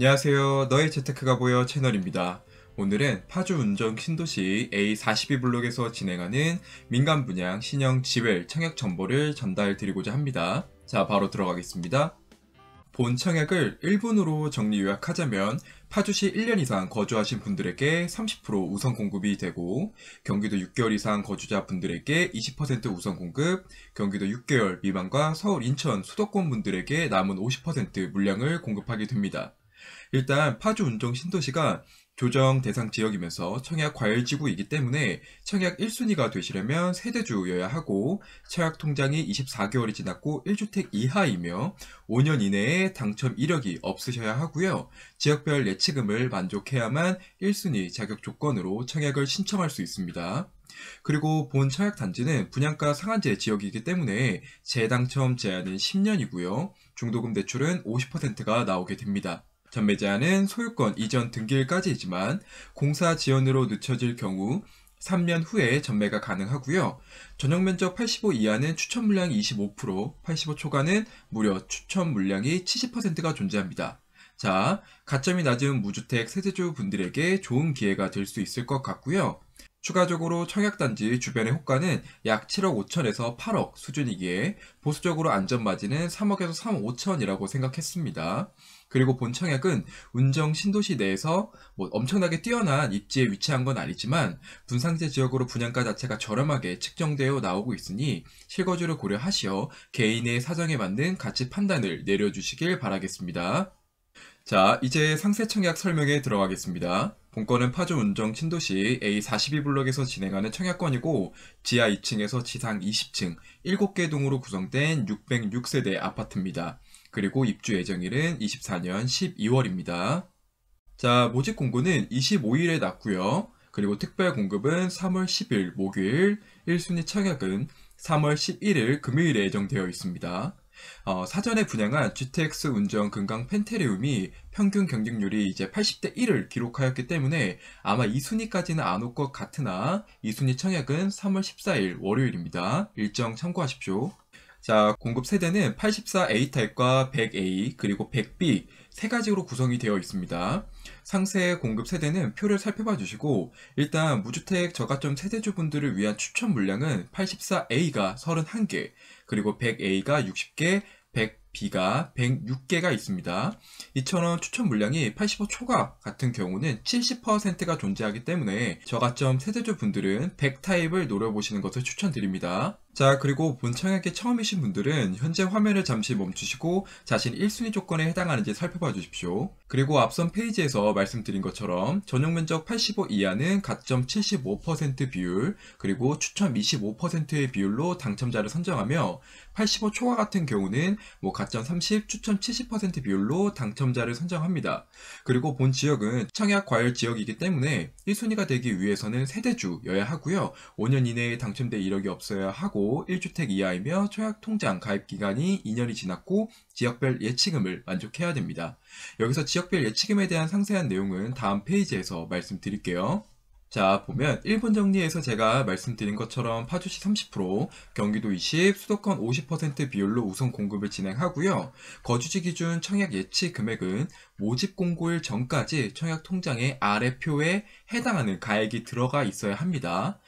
안녕하세요. 너의 재테크가 보여 채널입니다. 오늘은 파주 운정 신도시 A42블록에서 진행하는 민간 분양 신형 지웰 청약 정보를 전달 드리고자 합니다. 자, 바로 들어가겠습니다. 본 청약을 1분으로 정리 요약하자면 파주시 1년 이상 거주하신 분들에게 30% 우선 공급이 되고, 경기도 6개월 이상 거주자 분들에게 20% 우선 공급, 경기도 6개월 미만과 서울, 인천, 수도권 분들에게 남은 50% 물량을 공급하게 됩니다. 일단 파주 운정 신도시가 조정 대상 지역이면서 청약 과열지구이기 때문에 청약 1순위가 되시려면 세대주여야 하고, 청약 통장이 24개월이 지났고 1주택 이하이며 5년 이내에 당첨 이력이 없으셔야 하고요. 지역별 예치금을 만족해야만 1순위 자격 조건으로 청약을 신청할 수 있습니다. 그리고 본 청약 단지는 분양가 상한제 지역이기 때문에 재당첨 제한은 10년이고요. 중도금 대출은 50%가 나오게 됩니다. 전매 제한은 소유권 이전 등기일까지이지만 공사 지연으로 늦춰질 경우 3년 후에 전매가 가능하고요. 전용 면적 85 이하는 추천 물량이 25%, 85 초과는 무려 추천 물량이 70%가 존재합니다. 자, 가점이 낮은 무주택 세대주 분들에게 좋은 기회가 될 수 있을 것 같고요. 추가적으로 청약단지 주변의 호가는 약 7억 5천에서 8억 수준이기에 보수적으로 안전마진은 3억에서 3억 5천이라고 생각했습니다. 그리고 본 청약은 운정 신도시 내에서 엄청나게 뛰어난 입지에 위치한 건 아니지만 분상제 지역으로 분양가 자체가 저렴하게 측정되어 나오고 있으니 실거주를 고려하시어 개인의 사정에 맞는 가치 판단을 내려주시길 바라겠습니다. 자, 이제 상세 청약 설명에 들어가겠습니다. 본건은 파주 운정 신도시 A42블록에서 진행하는 청약권이고, 지하 2층에서 지상 20층 7개 동으로 구성된 606세대 아파트입니다. 그리고 입주 예정일은 24년 12월입니다. 자, 모집 공고는 25일에 났고요. 그리고 특별 공급은 3월 10일 목요일, 1순위 청약은 3월 11일 금요일에 예정되어 있습니다. 사전에 분양한 GTX 운정 금강 펜테리움이 평균 경쟁률이 이제 80대 1을 기록하였기 때문에 아마 2순위까지는 안 올 것 같으나 2순위 청약은 3월 14일 월요일입니다. 일정 참고하십시오. 자, 공급 세대는 84A 타입과 100A 그리고 100B 세 가지로 구성이 되어 있습니다. 상세 공급 세대는 표를 살펴봐 주시고, 일단 무주택 저가점 세대주분들을 위한 추천 물량은 84A가 31개, 그리고 100A가 60개, 100B가 106개가 있습니다. 이처럼 추천 물량이 85 초과 같은 경우는 70%가 존재하기 때문에 저가점 세대주 분들은 100 타입을 노려보시는 것을 추천드립니다. 자, 그리고 본 청약에 처음이신 분들은 현재 화면을 잠시 멈추시고 자신 1순위 조건에 해당하는지 살펴봐 주십시오. 그리고 앞선 페이지에서 말씀드린 것처럼 전용 면적 85 이하는 가점 75% 비율, 그리고 추첨 25%의 비율로 당첨자를 선정하며 85 초과 같은 경우는 가점 30, 추첨 70% 비율로 당첨자를 선정합니다. 그리고 본 지역은 청약 과열 지역이기 때문에 1순위가 되기 위해서는 세대주여야 하고요. 5년 이내에 당첨될 이력이 없어야 하고 1주택 이하이며 청약 통장 가입 기간이 2년이 지났고 지역별 예치금을 만족해야 됩니다. 여기서 지역별 예치금에 대한 상세한 내용은 다음 페이지에서 말씀드릴게요. 자, 보면 1분 정리해서 제가 말씀드린 것처럼 파주시 30%, 경기도 20, 수도권 50% 비율로 우선 공급을 진행하고요. 거주지 기준 청약 예치 금액은 모집 공고일 전까지 청약 통장의 아래 표에 해당하는 가액이 들어가 있어야 합니다.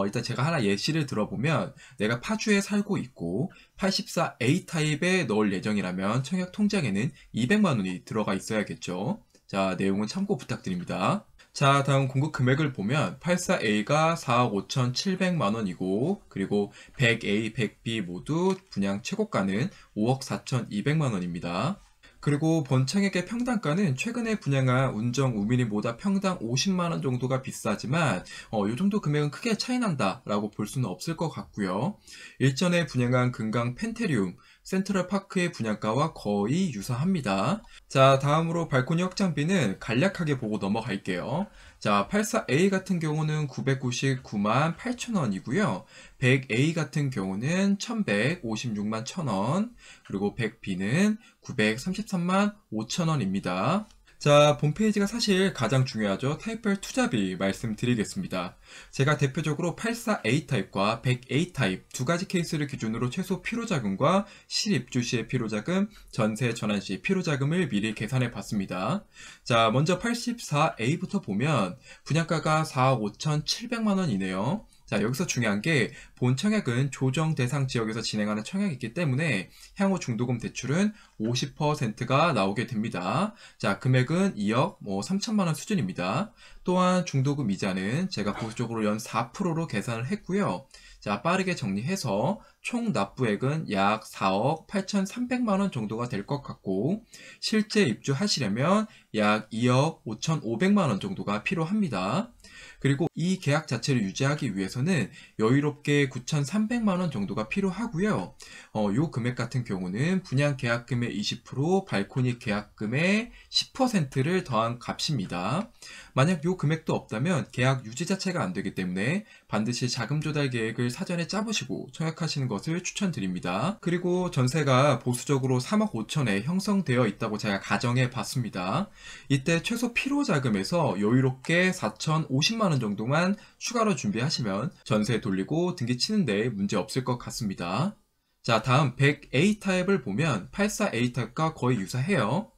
일단 제가 하나 예시를 들어보면, 내가 파주에 살고 있고 84A 타입에 넣을 예정이라면 청약 통장에는 200만 원이 들어가 있어야겠죠. 자, 내용은 참고 부탁드립니다. 자, 다음 공급 금액을 보면 84A가 4억 5,700만 원이고, 그리고 100A, 100B 모두 분양 최고가는 5억 4,200만 원입니다. 그리고 본 청약의 평당가는 최근에 분양한 운정 우미림보다 평당 50만 원 정도가 비싸지만 이 정도 금액은 크게 차이 난다라고 볼 수는 없을 것 같고요. 일전에 분양한 금강 펜테리움 센트럴파크의 분양가와 거의 유사합니다. 자, 다음으로 발코니 확장비는 간략하게 보고 넘어갈게요. 자, 84A 같은 경우는 999만 8천 원이고요. 100A 같은 경우는 1156만 1000원, 그리고 100B는 933만 5천 원입니다. 자, 홈페이지가 사실 가장 중요하죠. 타입별 투자비 말씀드리겠습니다. 제가 대표적으로 84A 타입과 100A 타입 두 가지 케이스를 기준으로 최소 필요자금과 실입주 시의 필요자금, 전세 전환 시 필요자금을 미리 계산해 봤습니다. 자, 먼저 84A부터 보면 분양가가 4억 5,700만 원이네요. 자, 여기서 중요한 게 본 청약은 조정 대상 지역에서 진행하는 청약이기 때문에 향후 중도금 대출은 50%가 나오게 됩니다. 자, 금액은 2억 3천만 원 수준입니다. 또한 중도금 이자는 제가 보수적으로 연 4%로 계산을 했고요. 자, 빠르게 정리해서 총 납부액은 약 4억 8,300만 원 정도가 될 것 같고, 실제 입주하시려면 약 2억 5,500만 원 정도가 필요합니다. 그리고 이 계약 자체를 유지하기 위해서는 여유롭게 9,300만 원 정도가 필요하고요. 요 금액 같은 경우는 분양 계약금의 20%, 발코니 계약금의 10%를 더한 값입니다. 만약 요 금액도 없다면 계약 유지 자체가 안 되기 때문에 반드시 자금 조달 계획을 사전에 짜보시고 청약하시는 것을 추천드립니다. 그리고 전세가 보수적으로 3억 5천에 형성되어 있다고 제가 가정해 봤습니다. 이때 최소 필요 자금에서 여유롭게 4,050만 원 정도만 추가로 준비하시면 전세 돌리고 등기 치는데 문제 없을 것 같습니다. 자, 다음 100A 타입을 보면 84A 타입과 거의 유사해요.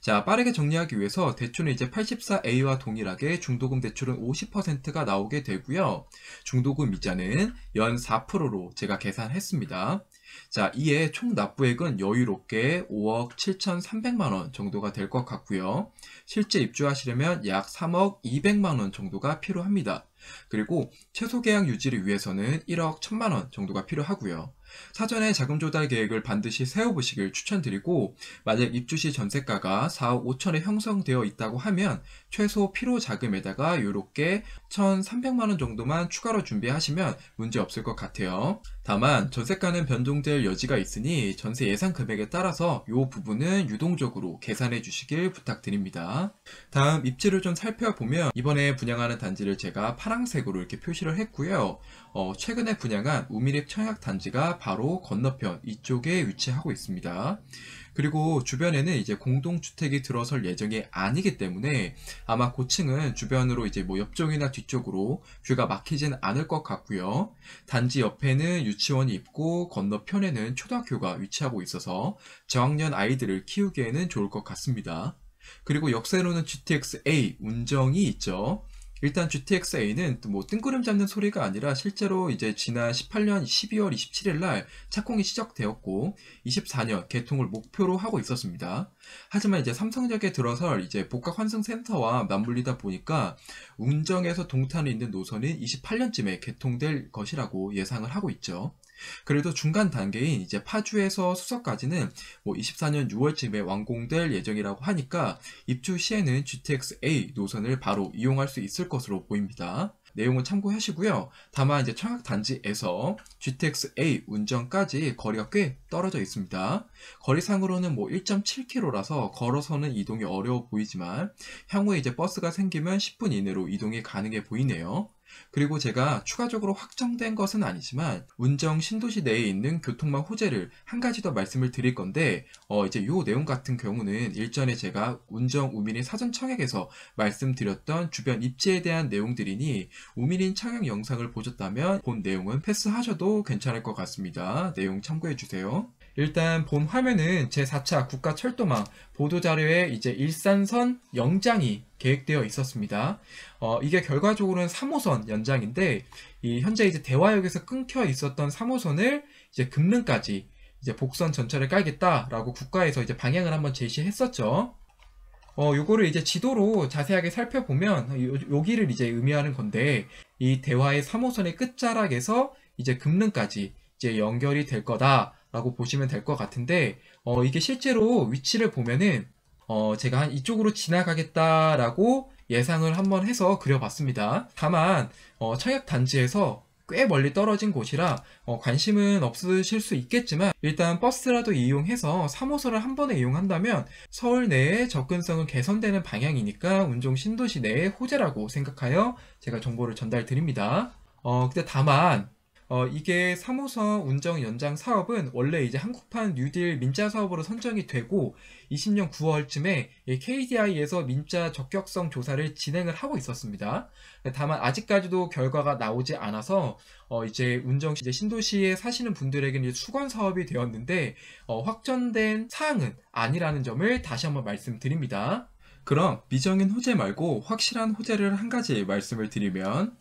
자, 빠르게 정리하기 위해서 대출은 이제 84A와 동일하게 중도금 대출은 50%가 나오게 되고요. 중도금 이자는 연 4%로 제가 계산했습니다. 자, 이에 총 납부액은 여유롭게 5억 7,300만 원 정도가 될 것 같고요. 실제 입주하시려면 약 3억 200만 원 정도가 필요합니다. 그리고 최소 계약 유지를 위해서는 1억 1천만 원 정도가 필요하고요. 사전에 자금 조달 계획을 반드시 세워보시길 추천드리고, 만약 입주 시 전세가가 4억 5천에 형성되어 있다고 하면 최소 필요 자금에다가 이렇게 1,300만 원 정도만 추가로 준비하시면 문제 없을 것 같아요. 다만 전세가는 변동될 여지가 있으니 전세 예상 금액에 따라서 이 부분은 유동적으로 계산해 주시길 부탁드립니다. 다음 입지를 좀 살펴보면 이번에 분양하는 단지를 제가 파란색으로 이렇게 표시를 했고요. 최근에 분양한 우미립 청약 단지가 바로 건너편 이쪽에 위치하고 있습니다. 그리고 주변에는 이제 공동주택이 들어설 예정이 아니기 때문에 아마 고층은 주변으로 이제 뭐 옆쪽이나 뒤쪽으로 뷰가 막히진 않을 것 같고요. 단지 옆에는 유치원이 있고 건너편에는 초등학교가 위치하고 있어서 저학년 아이들을 키우기에는 좋을 것 같습니다. 그리고 역세로는 GTX-A 운정이 있죠. 일단 GTX-A는 뭐 뜬구름 잡는 소리가 아니라 실제로 이제 지난 18년 12월 27일 날 착공이 시작되었고 24년 개통을 목표로 하고 있었습니다. 하지만 이제 삼성역에 들어설 이제 복합 환승 센터와 맞물리다 보니까 운정에서 동탄에 있는 노선은 28년쯤에 개통될 것이라고 예상을 하고 있죠. 그래도 중간 단계인 이제 파주에서 수서까지는 뭐 24년 6월쯤에 완공될 예정이라고 하니까 입주 시에는 GTX-A 노선을 바로 이용할 수 있을 것으로 보입니다. 내용은 참고하시고요. 다만 이제 청약 단지에서 GTX-A 운정까지 거리가 꽤 떨어져 있습니다. 거리상으로는 뭐 1.7km라서 걸어서는 이동이 어려워 보이지만 향후에 이제 버스가 생기면 10분 이내로 이동이 가능해 보이네요. 그리고 제가 추가적으로 확정된 것은 아니지만 운정 신도시 내에 있는 교통망 호재를 한 가지 더 말씀을 드릴 건데 이제 요 내용 같은 경우는 일전에 제가 운정 우민인 사전 청약에서 말씀드렸던 주변 입지에 대한 내용들이니 우민인 청약 영상을 보셨다면 본 내용은 패스하셔도 괜찮을 것 같습니다. 내용 참고해 주세요. 일단 본 화면은 제4차 국가철도망 보도자료에 이제 일산선 영장이 계획되어 있었습니다. 이게 결과적으로는 3호선 연장인데 현재 이제 대화역에서 끊겨 있었던 3호선을 이제 금능까지 이제 복선 전철을 깔겠다라고 국가에서 이제 방향을 한번 제시했었죠. 요거를 이제 지도로 자세하게 살펴보면 여기를 이제 의미하는 건데 이 대화의 3호선의 끝자락에서 이제 금능까지 이제 연결이 될 거다라고 보시면 될 것 같은데 이게 실제로 위치를 보면은 제가 한 이쪽으로 지나가겠다라고 예상을 한번 해서 그려봤습니다. 다만 청약 단지에서 꽤 멀리 떨어진 곳이라 관심은 없으실 수 있겠지만 일단 버스라도 이용해서 3호선을 한 번에 이용한다면 서울 내에 접근성은 개선되는 방향이니까 운정 신도시 내의 호재라고 생각하여 제가 정보를 전달 드립니다. 근데 다만 이게 3호선 운정 연장 사업은 원래 이제 한국판 뉴딜 민자 사업으로 선정이 되고 20년 9월쯤에 KDI에서 민자 적격성 조사를 진행을 하고 있었습니다. 다만 아직까지도 결과가 나오지 않아서 이제 운정 이제 신도시에 사시는 분들에게는 이제 수건 사업이 되었는데 확정된 사항은 아니라는 점을 다시 한번 말씀드립니다. 그럼 미정인 호재 말고 확실한 호재를 한 가지 말씀을 드리면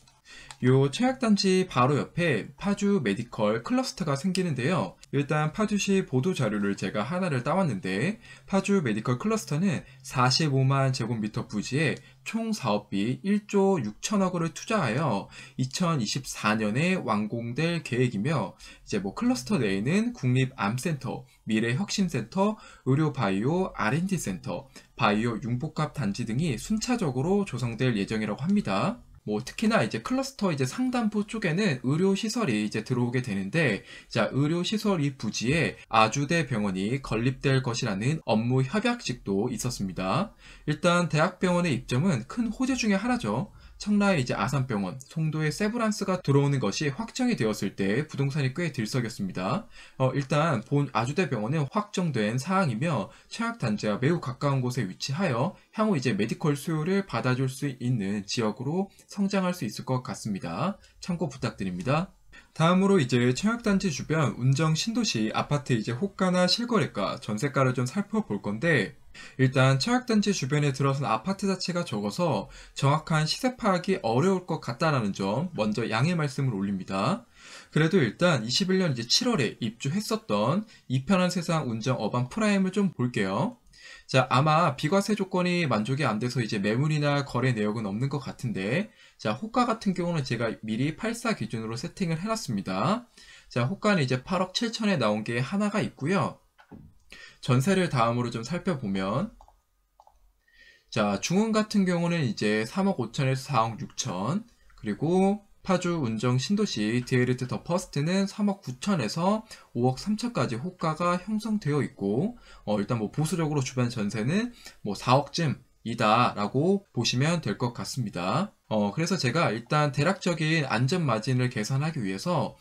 요 청약단지 바로 옆에 파주 메디컬 클러스터가 생기는데요. 일단 파주시 보도자료를 제가 하나를 따왔는데 파주 메디컬 클러스터는 45만 제곱미터 부지에 총 사업비 1조 6천억 원을 투자하여 2024년에 완공될 계획이며 이제 뭐 클러스터 내에는 국립암센터, 미래혁신센터, 의료바이오 R&D센터, 바이오 융복합 단지 등이 순차적으로 조성될 예정이라고 합니다. 뭐 특히나 이제 클러스터 이제 상단부 쪽에는 의료시설이 이제 들어오게 되는데, 자, 의료시설 이 부지에 아주대 병원이 건립될 것이라는 업무 협약식도 있었습니다. 일단 대학병원의 입점은 큰 호재 중에 하나죠. 청라의 이제 아산병원, 송도의 세브란스가 들어오는 것이 확정이 되었을 때 부동산이 꽤 들썩였습니다. 일단 본 아주대 병원은 확정된 사항이며 청약단지와 매우 가까운 곳에 위치하여 향후 이제 메디컬 수요를 받아줄 수 있는 지역으로 성장할 수 있을 것 같습니다. 참고 부탁드립니다. 다음으로 이제 청약단지 주변 운정 신도시 아파트 이제 호가나 실거래가, 전세가를 좀 살펴볼 건데, 일단 청약단지 주변에 들어선 아파트 자체가 적어서 정확한 시세 파악이 어려울 것 같다라는 점 먼저 양해 말씀을 올립니다. 그래도 일단 21년 이제 7월에 입주했었던 이편한 세상 운정 어반 프라임을 좀 볼게요. 자, 아마 비과세 조건이 만족이 안 돼서 이제 매물이나 거래 내역은 없는 것 같은데, 자, 호가 같은 경우는 제가 미리 84 기준으로 세팅을 해놨습니다. 자, 호가는 이제 8억 7천에 나온 게 하나가 있고요. 전세를 다음으로 좀 살펴보면, 자, 중흥 같은 경우는 이제 3억 5천에서 4억 6천, 그리고 파주 운정 신도시 디에르트 더 퍼스트는 3억 9천에서 5억 3천까지 호가가 형성되어 있고, 일단 뭐 보수적으로 주변 전세는 뭐 4억쯤 이다 라고 보시면 될 것 같습니다. 그래서 제가 일단 대략적인 안전 마진을 계산하기 위해서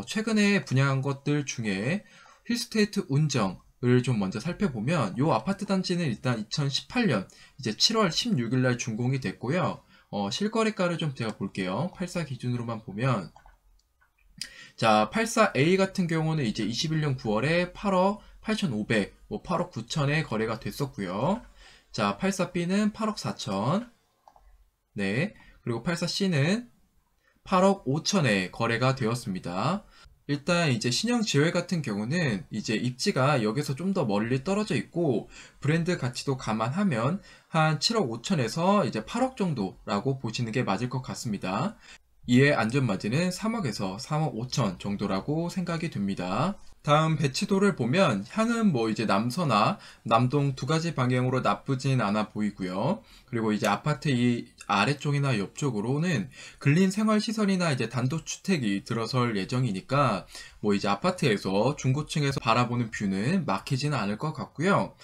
최근에 분양한 것들 중에 힐스테이트 운정을 좀 먼저 살펴보면, 이 아파트 단지는 일단 2018년 이제 7월 16일 날 준공이 됐고요. 실거래가를 좀 제가 볼게요. 84 기준으로만 보면, 자, 84A 같은 경우는 이제 21년 9월에 8억 8,500, 뭐 8억 9천에 거래가 됐었고요. 자, 84B는 8억 4천, 네, 그리고 84C는 8억 5천에 거래가 되었습니다. 일단 이제 신형 지웰 같은 경우는 이제 입지가 여기서 좀 더 멀리 떨어져 있고 브랜드 가치도 감안하면 한 7억 5천에서 이제 8억 정도라고 보시는 게 맞을 것 같습니다. 이에 안전 마진은 3억에서 3억 5천 정도라고 생각이 됩니다. 다음 배치도를 보면 향은 뭐 이제 남서나 남동 두 가지 방향으로 나쁘진 않아 보이고요. 그리고 이제 아파트 이 아래쪽이나 옆쪽으로는 근린 생활시설이나 이제 단독주택이 들어설 예정이니까 뭐 이제 아파트에서 중고층에서 바라보는 뷰는 막히지는 않을 것 같고요.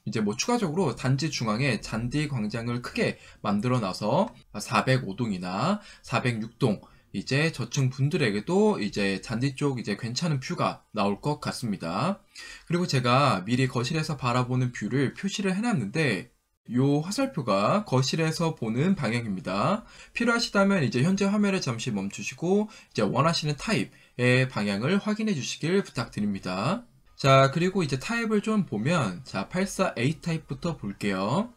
이제 뭐 추가적으로 단지 중앙에 잔디 광장을 크게 만들어 놔서 405동이나 406동 이제 저층 분들에게도 이제 잔디 쪽 이제 괜찮은 뷰가 나올 것 같습니다. 그리고 제가 미리 거실에서 바라보는 뷰를 표시를 해놨는데, 요 화살표가 거실에서 보는 방향입니다. 필요하시다면 이제 현재 화면을 잠시 멈추시고 이제 원하시는 타입의 방향을 확인해 주시길 부탁드립니다. 자, 그리고 이제 타입을 좀 보면, 자, 84A 타입부터 볼게요.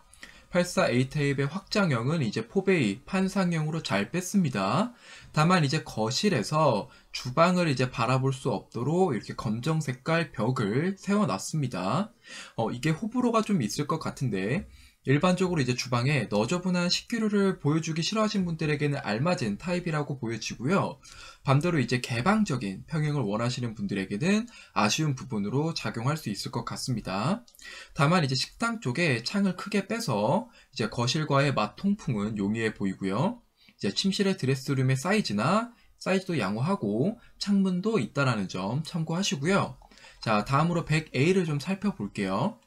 84A 타입의 확장형은 이제 포베이 판상형으로 잘 뺐습니다. 다만 이제 거실에서 주방을 이제 바라볼 수 없도록 이렇게 검정 색깔 벽을 세워놨습니다. 이게 호불호가 좀 있을 것 같은데, 일반적으로 이제 주방에 너저분한 식기류를 보여주기 싫어하시는 분들에게는 알맞은 타입이라고 보여지고요. 반대로 이제 개방적인 평형을 원하시는 분들에게는 아쉬운 부분으로 작용할 수 있을 것 같습니다. 다만 이제 식당 쪽에 창을 크게 빼서 이제 거실과의 맛 통풍은 용이해 보이고요. 이제 침실의 드레스룸의 사이즈도 양호하고 창문도 있다라는 점 참고하시고요. 자, 다음으로 100A를 좀 살펴볼게요.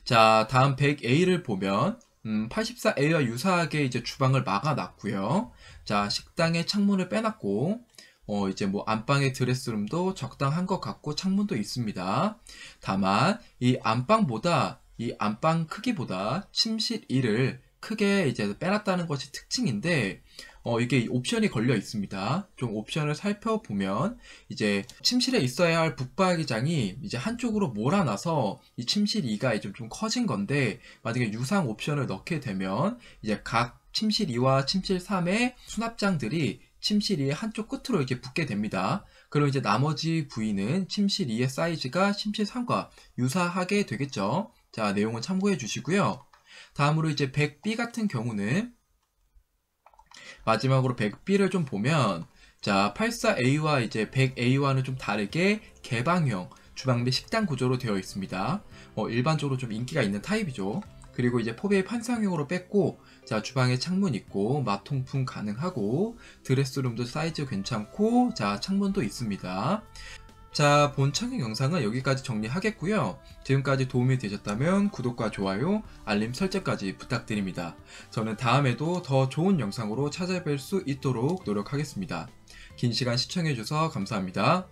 자, 다음 100A를 보면 84A와 유사하게 이제 주방을 막아놨고요. 자, 식당에 창문을 빼놨고, 이제 뭐 안방의 드레스룸도 적당한 것 같고 창문도 있습니다. 다만 이 안방보다 이 안방 크기보다 침실 1을 크게 이제 빼놨다는 것이 특징인데 이게 옵션이 걸려 있습니다. 좀 옵션을 살펴보면 이제 침실에 있어야 할 북박이장이 이제 한쪽으로 몰아나서 이 침실 2가 이제 좀 커진 건데, 만약에 유상 옵션을 넣게 되면 이제 각 침실 2와 침실 3의 수납장들이 침실 2의 한쪽 끝으로 이렇게 붙게 됩니다. 그럼 이제 나머지 부위는 침실 2의 사이즈가 침실 3과 유사하게 되겠죠. 자, 내용은 참고해 주시고요. 다음으로 이제 100B 같은 경우는 마지막으로 100B를 좀 보면, 자, 84A와 이제 100A와는 좀 다르게 개방형 주방 및 식당 구조로 되어 있습니다. 일반적으로 좀 인기가 있는 타입이죠. 그리고 이제 포베이 판상형으로 뺐고, 자, 주방에 창문 있고 마통풍 가능하고 드레스룸도 사이즈 괜찮고, 자, 창문도 있습니다. 자, 본 청약 영상은 여기까지 정리하겠고요. 지금까지 도움이 되셨다면 구독과 좋아요, 알림 설정까지 부탁드립니다. 저는 다음에도 더 좋은 영상으로 찾아뵐 수 있도록 노력하겠습니다. 긴 시간 시청해주셔서 감사합니다.